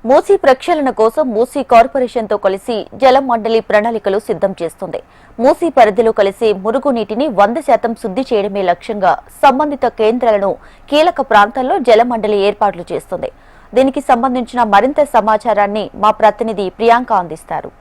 మూసీ ప్రక్షాళన కోసం మూసీ కార్పొరేషన్తో కలిసి జల మండలి ప్రణాళికలు సిద్ధం చేస్తుంది. మూసీ పరిధిలో కలిసి మురుగునీటిని 100% శుద్ధి చేయడమే లక్ష్యంగా సంబంధిత కేంద్రాలను కీలక ప్రాంతాల్లో జల మండలి ఏర్పాట్లు చేస్తుంది. దీనికి సంబంధించిన మరింత సమాచారాన్ని మా ప్రతినిధి ప్రియాంక అందిస్తారు.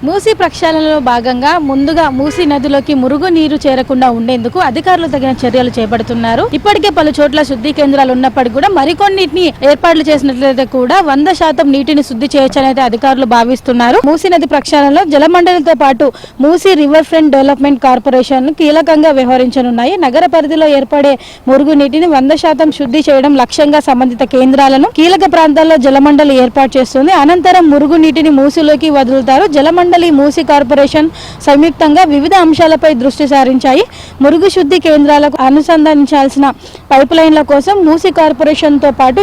మూసీ ప్రక్షాళనలో భాగంగా ముందుగా మూసీ నదిలోకి మురుగు నీరు చేరకుండా ఉండేందుకు అధికారులు తగిన చర్యలు చేపడుతున్నారు. ఇప్పటికే పలు చోట్ల శుద్ధి కేంద్రాలు ఉన్నప్పటికీ కూడా మరికొన్నిటిని ఏర్పాట్లు చేసినట్లయితే కూడా 100% నీటిని శుద్ధి చేయొచ్చనైతే అధికారులు భావిస్తున్నారు. మూసీ నది ప్రక్షాళనలో జలమండలితో పాటు Musi river front development corporation కీలకంగా వ్యవహరించనున్నాయి. నగర పరిధిలో ఏర్పడే మురుగు నీటిని 100% శుద్ధి చేయడం లక్ష్యంగా సంబంధిత కేంద్రాలను కీలక ప్రాంతాల్లో జలమండలి ఏర్పాటు చేస్తుంది. అనంతరం మురుగు నీటిని మూసీలోకి వదులుతారు. జలమండలి మూసీ కార్పొరేషన్ సంయుక్తంగా వివిధ అంశాలపై దృష్టి సారించాయి. మురుగు శుద్ధి కేంద్రాలకు అనుసంధానించాల్సిన పైప్ లైన్ల కోసం మూసీ కార్పొరేషన్ తో పాటు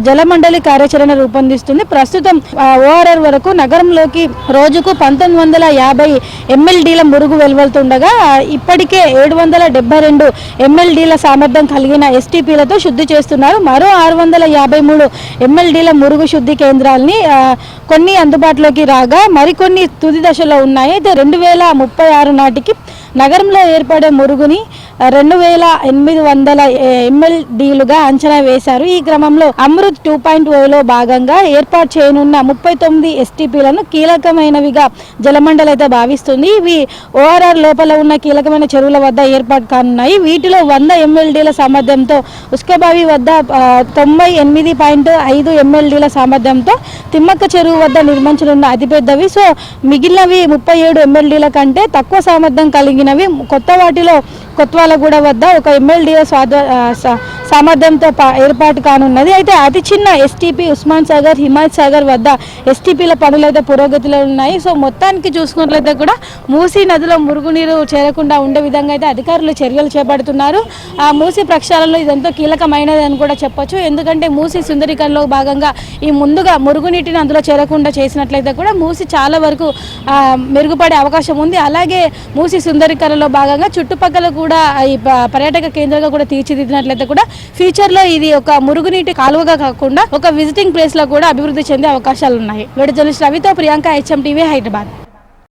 జలమండలి కార్యాచరణ రూపొందిస్తుంది. ప్రస్తుతం ఓఆర్ఆర్ వరకు నగరంలోకి రోజుకు 1950 MLDల మురుగు వెలువడుతుండగా ఇప్పటికే 772 MLDల సామర్థ్యం కలిగిన STPలతో శుద్ధి చేస్తున్నారు. మరో 653 MLDల మురుగు శుద్ధి కేంద్రాలని కొన్ని అందుబాటులోకి రాగా మరికొన్ని తుది దశలో ఉన్నాయి. అయితే 2036 నాటికి నగరంలో ఏర్పడే మురుగుని 2800 MLDలుగా అంచనా వేశారు. ఈ క్రమంలో అమృత్ 2.0లో భాగంగా ఏర్పాటు చేయనున్న 39 STPలను కీలకమైనవిగా జలమండలి అయితే భావిస్తుంది. ఇవి ఓఆర్ఆర్ లోపల ఉన్న కీలకమైన చెరువుల వద్ద ఏర్పాటు కానున్నాయి. వీటిలో 100 MLDల సామర్థ్యంతో ఉస్కబావి వద్ద 98.5 MLDల సామర్థ్యంతో తిమ్మక్క చెరువు వద్ద నిర్మించనున్న అతిపెద్దవి. సో మిగిలినవి 37 MLDల కంటే తక్కువ సామర్థ్యం కలిగినవి. కొత్త వాటిలో కొత్వాలగూడ వద్ద 1 MLD సామర్థ్యంతో ఏర్పాటు కానున్నది. అయితే అతి చిన్న STP ఉస్మాన్ సాగర్, హిమాయత్ సాగర్ వద్ద STPల పనులు అయితే పురోగతిలో ఉన్నాయి. సో మొత్తానికి చూసుకున్నట్లయితే కూడా మూసీ నదిలో మురుగునీరు చేరకుండా ఉండే విధంగా అయితే అధికారులు చర్యలు చేపడుతున్నారు. ఆ మూసీ ప్రక్షాళనలో ఇదంతా కీలకమైనది అని కూడా చెప్పొచ్చు. ఎందుకంటే మూసీ సుందరీకరణలో భాగంగా ఈ ముందుగా మురుగునీటిని అందులో చేరకుండా చేసినట్లయితే కూడా మూసీ చాలా వరకు మెరుగుపడే అవకాశం ఉంది. అలాగే మూసీ సుందరీకరణలో భాగంగా చుట్టుపక్కల కూడా ఈ పర్యాటక కేంద్రంగా కూడా తీర్చిదిద్దినట్లయితే కూడా ఫ్యూచర్ లో ఇది ఒక మురుగునీటి కాలువగా కాకుండా ఒక విజిటింగ్ ప్లేస్ లో కూడా అభివృద్ధి చెందే అవకాశాలు ఉన్నాయి. వీడియో జర్నలిస్ట్ రవితో ప్రియాంక, HM TV, హైదరాబాద్.